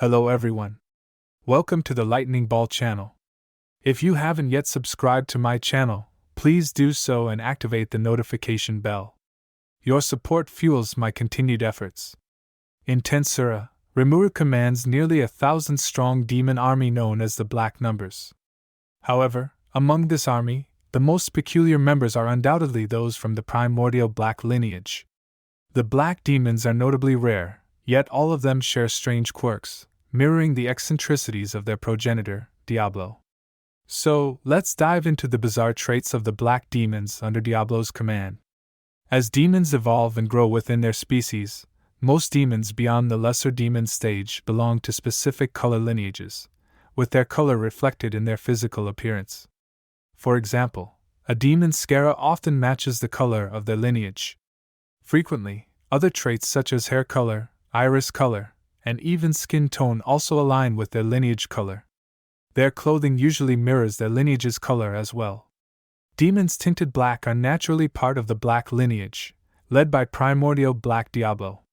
Hello everyone. Welcome to the Lightning Ball channel. If you haven't yet subscribed to my channel, please do so and activate the notification bell. Your support fuels my continued efforts. In Tensura, Rimuru commands nearly 1,000-strong demon army known as the Black Numbers. However, among this army, the most peculiar members are undoubtedly those from the primordial Black Lineage. The Black Demons are notably rare, yet all of them share strange quirks, mirroring the eccentricities of their progenitor, Diablo. So, let's dive into the bizarre traits of the Black Demons under Diablo's command. As demons evolve and grow within their species, most demons beyond the lesser demon stage belong to specific color lineages, with their color reflected in their physical appearance. For example, a demon Skara often matches the color of their lineage. Frequently, other traits such as hair color, iris color, and even skin tone also align with their lineage color. Their clothing usually mirrors their lineage's color as well. Demons tinted black are naturally part of the Black Lineage, led by primordial Black Diablo.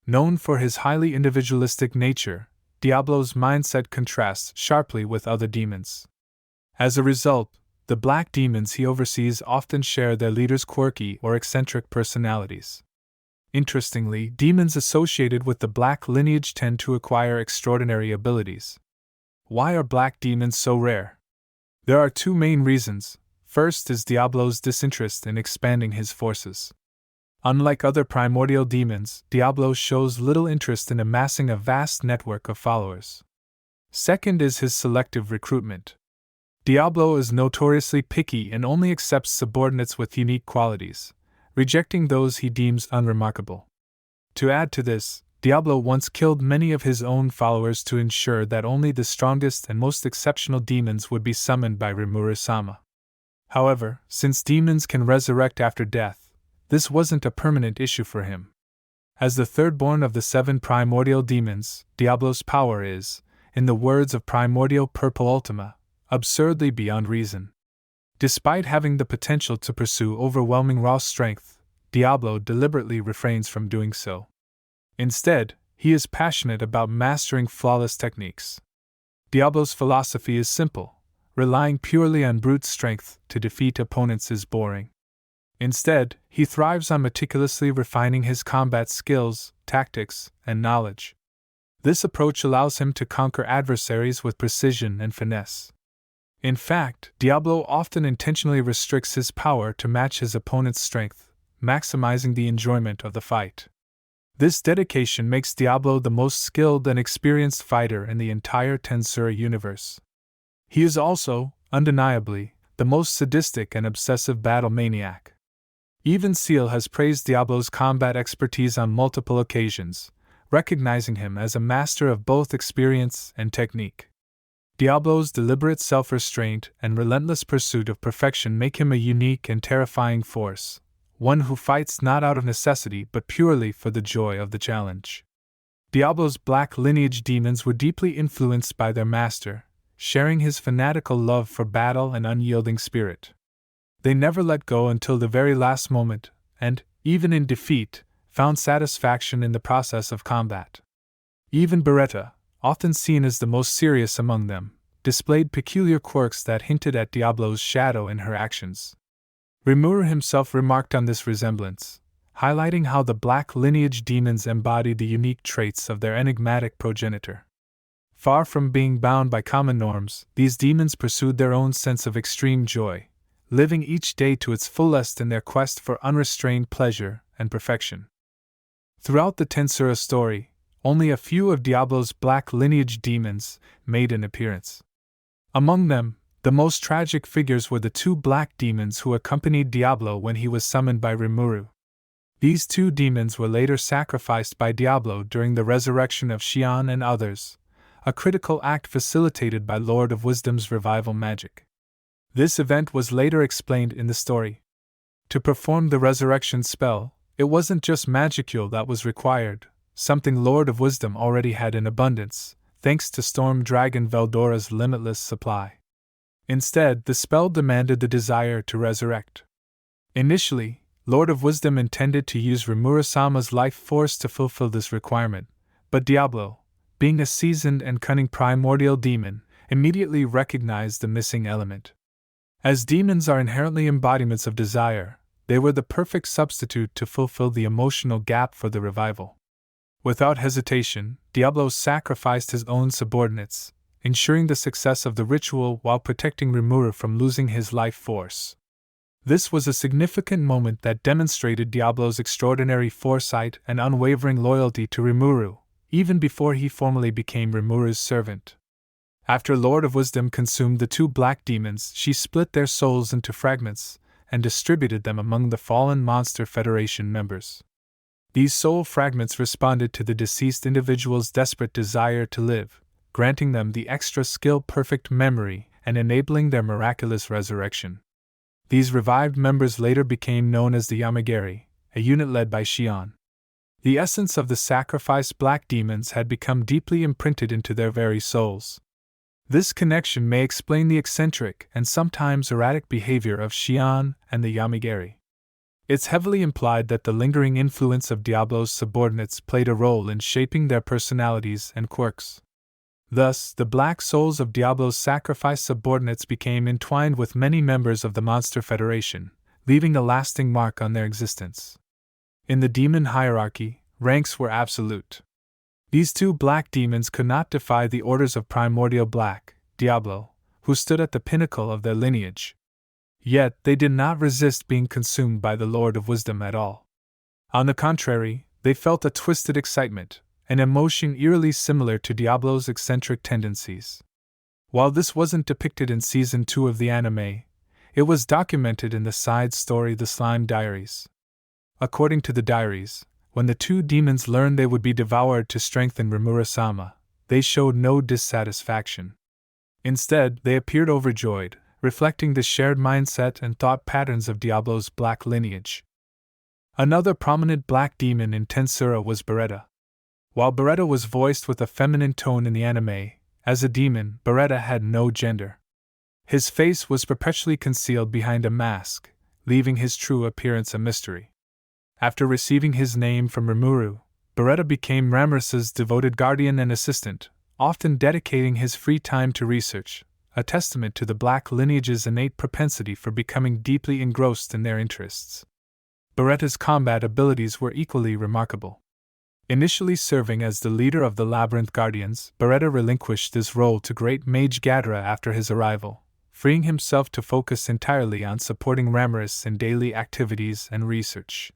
Known for his highly individualistic nature, Diablo's mindset contrasts sharply with other demons. As a result, the black demons he oversees often share their leader's quirky or eccentric personalities. Interestingly, demons associated with the Black Lineage tend to acquire extraordinary abilities. Why are black demons so rare? There are two main reasons. First is Diablo's disinterest in expanding his forces. Unlike other primordial demons, Diablo shows little interest in amassing a vast network of followers. Second is his selective recruitment. Diablo is notoriously picky and only accepts subordinates with unique qualities, rejecting those he deems unremarkable. To add to this, Diablo once killed many of his own followers to ensure that only the strongest and most exceptional demons would be summoned by Rimuru-sama. However, since demons can resurrect after death, this wasn't a permanent issue for him. As the third-born of the 7 primordial demons, Diablo's power is, in the words of Primordial Purple Ultima, absurdly beyond reason. Despite having the potential to pursue overwhelming raw strength, Diablo deliberately refrains from doing so. Instead, he is passionate about mastering flawless techniques. Diablo's philosophy is simple: relying purely on brute strength to defeat opponents is boring. Instead, he thrives on meticulously refining his combat skills, tactics, and knowledge. This approach allows him to conquer adversaries with precision and finesse. In fact, Diablo often intentionally restricts his power to match his opponent's strength, maximizing the enjoyment of the fight. This dedication makes Diablo the most skilled and experienced fighter in the entire Tensura universe. He is also, undeniably, the most sadistic and obsessive battle maniac. Even Seal has praised Diablo's combat expertise on multiple occasions, recognizing him as a master of both experience and technique. Diablo's deliberate self-restraint and relentless pursuit of perfection make him a unique and terrifying force, one who fights not out of necessity but purely for the joy of the challenge. Diablo's Black Lineage demons were deeply influenced by their master, sharing his fanatical love for battle and unyielding spirit. They never let go until the very last moment, and, even in defeat, found satisfaction in the process of combat. Even Beretta, often seen as the most serious among them, displayed peculiar quirks that hinted at Diablo's shadow in her actions. Rimuru himself remarked on this resemblance, highlighting how the Black Lineage demons embody the unique traits of their enigmatic progenitor. Far from being bound by common norms, these demons pursued their own sense of extreme joy, living each day to its fullest in their quest for unrestrained pleasure and perfection. Throughout the Tensura story, only a few of Diablo's Black Lineage demons made an appearance. Among them, the most tragic figures were the 2 black demons who accompanied Diablo when he was summoned by Rimuru. These 2 demons were later sacrificed by Diablo during the resurrection of Xian and others, a critical act facilitated by Lord of Wisdom's revival magic. This event was later explained in the story. To perform the resurrection spell, it wasn't just magicule that was required, something Lord of Wisdom already had in abundance, thanks to Storm Dragon Veldora's limitless supply. Instead, the spell demanded the desire to resurrect. Initially, Lord of Wisdom intended to use Rimuru-sama's life force to fulfill this requirement, but Diablo, being a seasoned and cunning primordial demon, immediately recognized the missing element. As demons are inherently embodiments of desire, they were the perfect substitute to fulfill the emotional gap for the revival. Without hesitation, Diablo sacrificed his own subordinates, ensuring the success of the ritual while protecting Rimuru from losing his life force. This was a significant moment that demonstrated Diablo's extraordinary foresight and unwavering loyalty to Rimuru, even before he formally became Rimuru's servant. After Lord of Wisdom consumed the two black demons, she split their souls into fragments and distributed them among the fallen Monster Federation members. These soul fragments responded to the deceased individual's desperate desire to live, granting them the extra skill perfect memory and enabling their miraculous resurrection. These revived members later became known as the Yamagiri, a unit led by Shion. The essence of the sacrificed black demons had become deeply imprinted into their very souls. This connection may explain the eccentric and sometimes erratic behavior of Shion and the Yamagiri. It's heavily implied that the lingering influence of Diablo's subordinates played a role in shaping their personalities and quirks. Thus, the black souls of Diablo's sacrificed subordinates became entwined with many members of the Monster Federation, leaving a lasting mark on their existence. In the demon hierarchy, ranks were absolute. These two black demons could not defy the orders of Primordial Black, Diablo, who stood at the pinnacle of their lineage. Yet they did not resist being consumed by the Lord of Wisdom at all. On the contrary, they felt a twisted excitement, an emotion eerily similar to Diablo's eccentric tendencies. While this wasn't depicted in Season 2 of the anime, it was documented in the side story The Slime Diaries. According to the diaries, when the two demons learned they would be devoured to strengthen Rimuru-sama, they showed no dissatisfaction. Instead, they appeared overjoyed, reflecting the shared mindset and thought patterns of Diablo's Black Lineage. Another prominent black demon in Tensura was Beretta. While Beretta was voiced with a feminine tone in the anime, as a demon, Beretta had no gender. His face was perpetually concealed behind a mask, leaving his true appearance a mystery. After receiving his name from Rimuru, Beretta became Ramras's devoted guardian and assistant, often dedicating his free time to research, a testament to the Black Lineage's innate propensity for becoming deeply engrossed in their interests. Beretta's combat abilities were equally remarkable. Initially serving as the leader of the Labyrinth Guardians, Beretta relinquished this role to Great Mage Gadra after his arrival, freeing himself to focus entirely on supporting Ramrus in daily activities and research.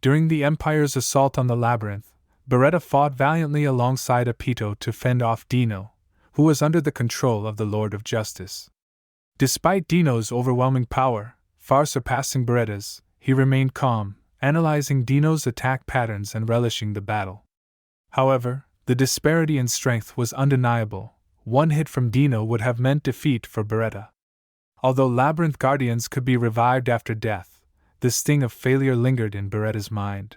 During the Empire's assault on the Labyrinth, Beretta fought valiantly alongside Apito to fend off Dino, who was under the control of the Lord of Justice. Despite Dino's overwhelming power, far surpassing Beretta's, he remained calm, analyzing Dino's attack patterns and relishing the battle. However, the disparity in strength was undeniable. One hit from Dino would have meant defeat for Beretta. Although Labyrinth Guardians could be revived after death, the sting of failure lingered in Beretta's mind.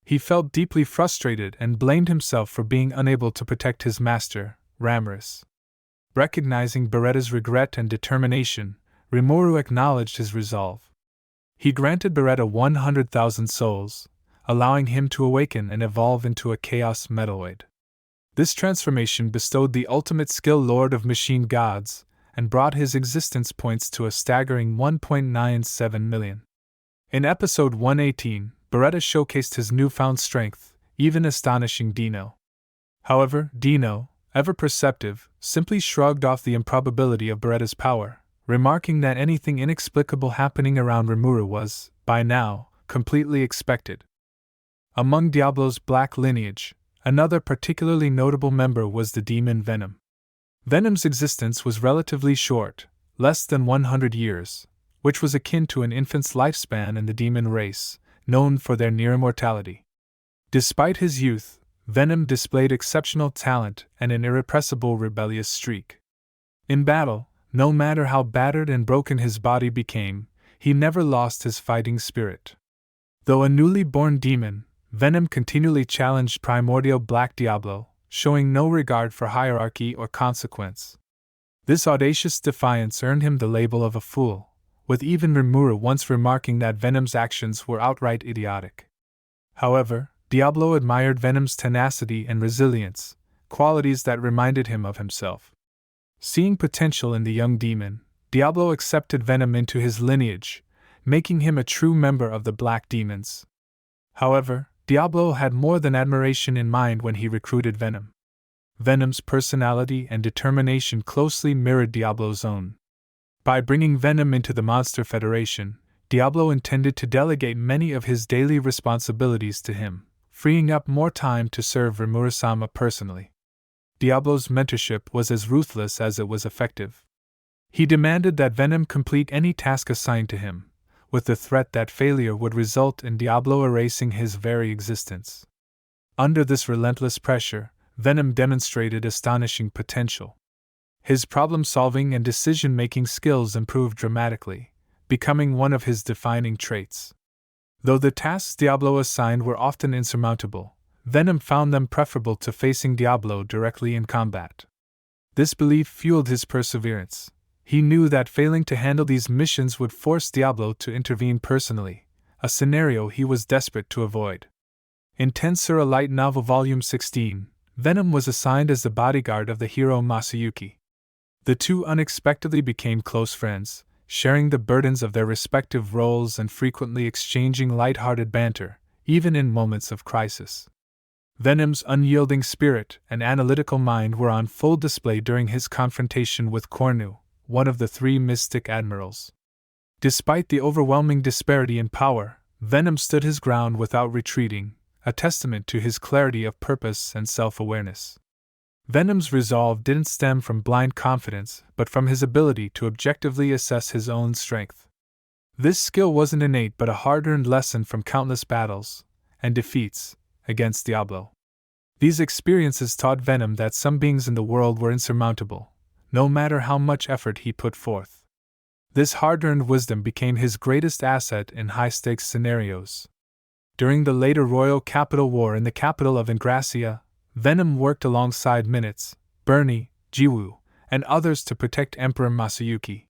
He felt deeply frustrated and blamed himself for being unable to protect his master, Ramrus. Recognizing Beretta's regret and determination, Rimuru acknowledged his resolve. He granted Beretta 100,000 souls, allowing him to awaken and evolve into a Chaos Metalloid. This transformation bestowed the ultimate skill Lord of Machine Gods and brought his existence points to a staggering 1.97 million. In episode 118, Beretta showcased his newfound strength, even astonishing Dino. However, Dino, ever perceptive, simply shrugged off the improbability of Beretta's power, remarking that anything inexplicable happening around Rimuru was, by now, completely expected. Among Diablo's Black Lineage, another particularly notable member was the demon Venom. Venom's existence was relatively short, less than 100 years, which was akin to an infant's lifespan in the demon race, known for their near immortality. Despite his youth, Venom displayed exceptional talent and an irrepressible rebellious streak. In battle, no matter how battered and broken his body became, he never lost his fighting spirit. Though a newly born demon, Venom continually challenged Primordial Black Diablo, showing no regard for hierarchy or consequence. This audacious defiance earned him the label of a fool, with even Rimuru once remarking that Venom's actions were outright idiotic. However, Diablo admired Venom's tenacity and resilience, qualities that reminded him of himself. Seeing potential in the young demon, Diablo accepted Venom into his lineage, making him a true member of the Black Demons. However, Diablo had more than admiration in mind when he recruited Venom. Venom's personality and determination closely mirrored Diablo's own. By bringing Venom into the Monster Federation, Diablo intended to delegate many of his daily responsibilities to him, freeing up more time to serve Rimuru-sama personally. Diablo's mentorship was as ruthless as it was effective. He demanded that Venom complete any task assigned to him, with the threat that failure would result in Diablo erasing his very existence. Under this relentless pressure, Venom demonstrated astonishing potential. His problem-solving and decision-making skills improved dramatically, becoming one of his defining traits. Though the tasks Diablo assigned were often insurmountable, Venom found them preferable to facing Diablo directly in combat. This belief fueled his perseverance. He knew that failing to handle these missions would force Diablo to intervene personally, a scenario he was desperate to avoid. In Tensura Light Novel Volume 16, Venom was assigned as the bodyguard of the hero Masayuki. The two unexpectedly became close friends, sharing the burdens of their respective roles and frequently exchanging light-hearted banter, even in moments of crisis. Venom's unyielding spirit and analytical mind were on full display during his confrontation with Cornu, one of the three mystic admirals. Despite the overwhelming disparity in power, Venom stood his ground without retreating, a testament to his clarity of purpose and self-awareness. Venom's resolve didn't stem from blind confidence, but from his ability to objectively assess his own strength. This skill wasn't innate but a hard-earned lesson from countless battles and defeats against Diablo. These experiences taught Venom that some beings in the world were insurmountable, no matter how much effort he put forth. This hard-earned wisdom became his greatest asset in high-stakes scenarios. During the later Royal Capital War in the capital of Ingracia, Venom worked alongside Minutes, Bernie, Jiwoo, and others to protect Emperor Masayuki.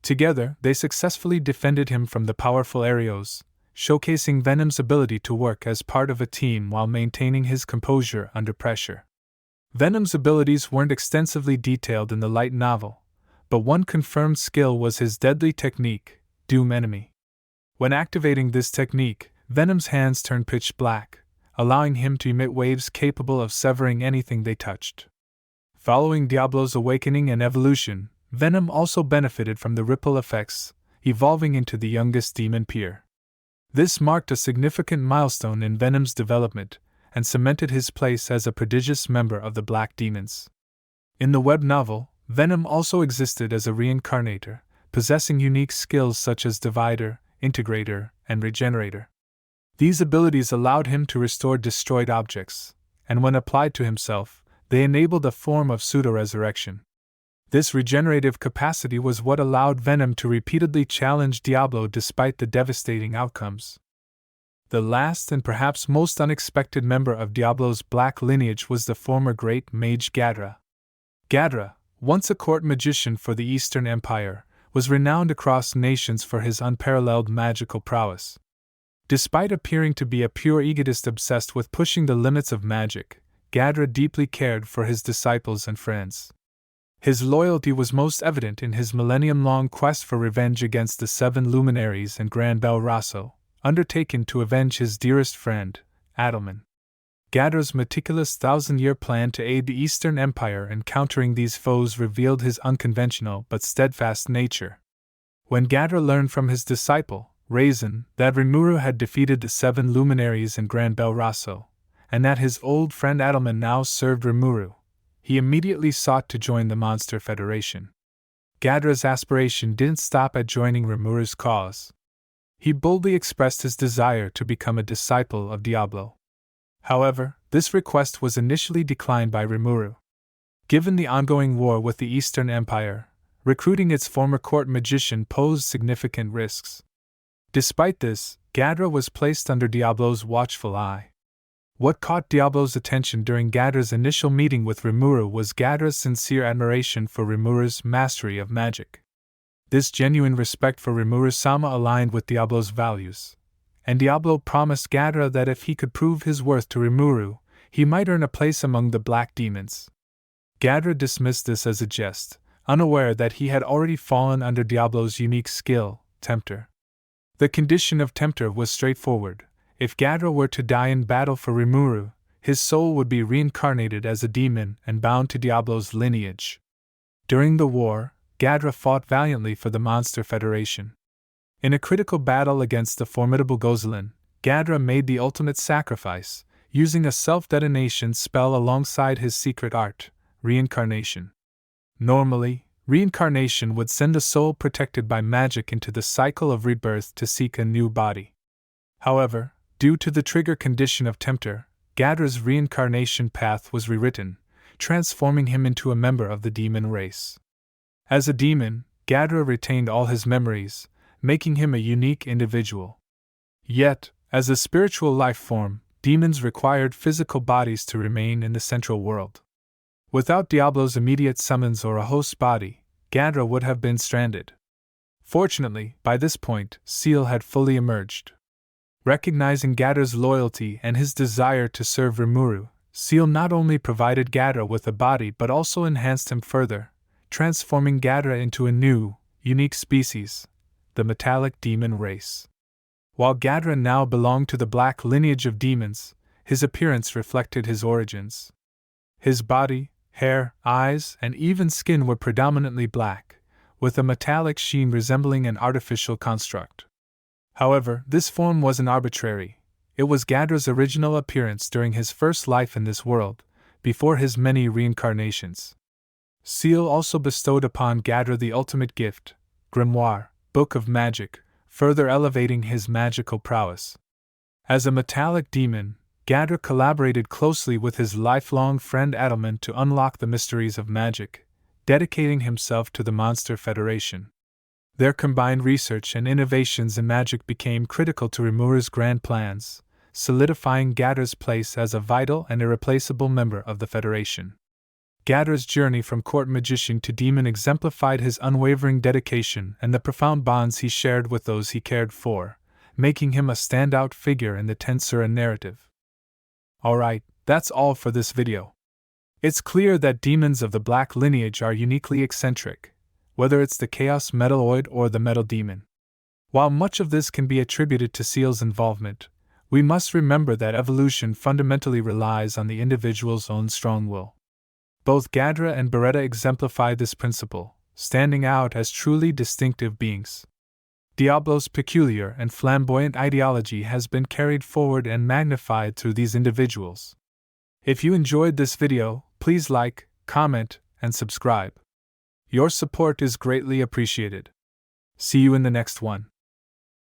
Together, they successfully defended him from the powerful Arios, showcasing Venom's ability to work as part of a team while maintaining his composure under pressure. Venom's abilities weren't extensively detailed in the light novel, but one confirmed skill was his deadly technique, Doom Enemy. When activating this technique, Venom's hands turned pitch black, allowing him to emit waves capable of severing anything they touched. Following Diablo's awakening and evolution, Venom also benefited from the ripple effects, evolving into the youngest demon peer. This marked a significant milestone in Venom's development, and cemented his place as a prodigious member of the Black Demons. In the web novel, Venom also existed as a reincarnator, possessing unique skills such as Divider, Integrator, and Regenerator. These abilities allowed him to restore destroyed objects, and when applied to himself, they enabled a form of pseudo-resurrection. This regenerative capacity was what allowed Venom to repeatedly challenge Diablo despite the devastating outcomes. The last and perhaps most unexpected member of Diablo's Black Lineage was the former great mage Gadra. Gadra, once a court magician for the Eastern Empire, was renowned across nations for his unparalleled magical prowess. Despite appearing to be a pure egotist obsessed with pushing the limits of magic, Gadra deeply cared for his disciples and friends. His loyalty was most evident in his millennium-long quest for revenge against the Seven Luminaries and Gran Bel Rosso, undertaken to avenge his dearest friend, Adelman. Gadra's meticulous thousand-year plan to aid the Eastern Empire in countering these foes revealed his unconventional but steadfast nature. When Gadra learned from his disciple, Raisin, that Rimuru had defeated the Seven Luminaries in Gran Bel Rosso, and that his old friend Adelman now served Rimuru, he immediately sought to join the Monster Federation. Gadra's aspiration didn't stop at joining Rimuru's cause. He boldly expressed his desire to become a disciple of Diablo. However, this request was initially declined by Rimuru. Given the ongoing war with the Eastern Empire, recruiting its former court magician posed significant risks. Despite this, Gadra was placed under Diablo's watchful eye. What caught Diablo's attention during Gadra's initial meeting with Rimuru was Gadra's sincere admiration for Rimuru's mastery of magic. This genuine respect for Rimuru-sama aligned with Diablo's values, and Diablo promised Gadra that if he could prove his worth to Rimuru, he might earn a place among the black demons. Gadra dismissed this as a jest, unaware that he had already fallen under Diablo's unique skill, Tempter. The condition of Tempter was straightforward. If Gadra were to die in battle for Rimuru, his soul would be reincarnated as a demon and bound to Diablo's lineage. During the war, Gadra fought valiantly for the Monster Federation. In a critical battle against the formidable Gozlan, Gadra made the ultimate sacrifice, using a self-detonation spell alongside his secret art, reincarnation. Normally, reincarnation would send a soul protected by magic into the cycle of rebirth to seek a new body. However, due to the trigger condition of Tempter, Gadra's reincarnation path was rewritten, transforming him into a member of the demon race. As a demon, Gadra retained all his memories, making him a unique individual. Yet, as a spiritual life form, demons required physical bodies to remain in the central world. Without Diablo's immediate summons or a host body, Gadra would have been stranded. Fortunately, by this point, Seal had fully emerged. Recognizing Gadra's loyalty and his desire to serve Rimuru, Seal not only provided Gadra with a body but also enhanced him further, transforming Gadra into a new, unique species, the metallic demon race. While Gadra now belonged to the Black Lineage of demons, his appearance reflected his origins. His body, hair, eyes, and even skin were predominantly black, with a metallic sheen resembling an artificial construct. However, this form wasn't arbitrary. It was Gadra's original appearance during his first life in this world, before his many reincarnations. Seal also bestowed upon Gadra the ultimate gift, Grimoire, Book of Magic, further elevating his magical prowess. As a metallic demon, Gadra collaborated closely with his lifelong friend Adelman to unlock the mysteries of magic, dedicating himself to the Monster Federation. Their combined research and innovations in magic became critical to Rimuru's grand plans, solidifying Gadra's place as a vital and irreplaceable member of the Federation. Gadra's journey from court magician to demon exemplified his unwavering dedication and the profound bonds he shared with those he cared for, making him a standout figure in the Tensura narrative. Alright, that's all for this video. It's clear that demons of the Black Lineage are uniquely eccentric, whether it's the Chaos Metalloid or the Metal Demon. While much of this can be attributed to Seal's involvement, we must remember that evolution fundamentally relies on the individual's own strong will. Both Gadra and Beretta exemplify this principle, standing out as truly distinctive beings. Diablo's peculiar and flamboyant ideology has been carried forward and magnified through these individuals. If you enjoyed this video, please like, comment, and subscribe. Your support is greatly appreciated. See you in the next one.